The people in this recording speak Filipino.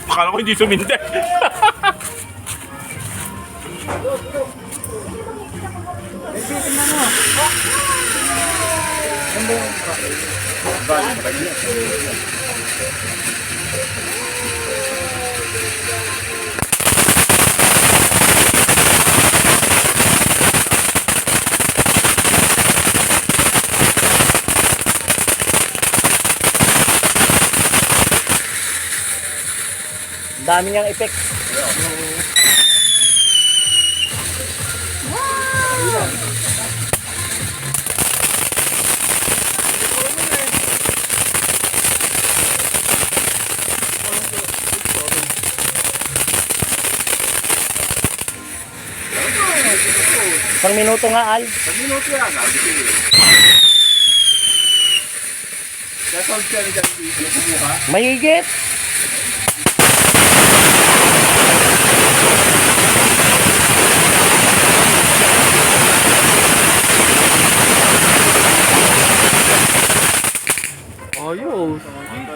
Akala ko hindi suminte. Dami niyang effect. Isang minuto nga, Al. Isang minuto yan. Kaya sound siya na dyan. Kumuha. Mahigit.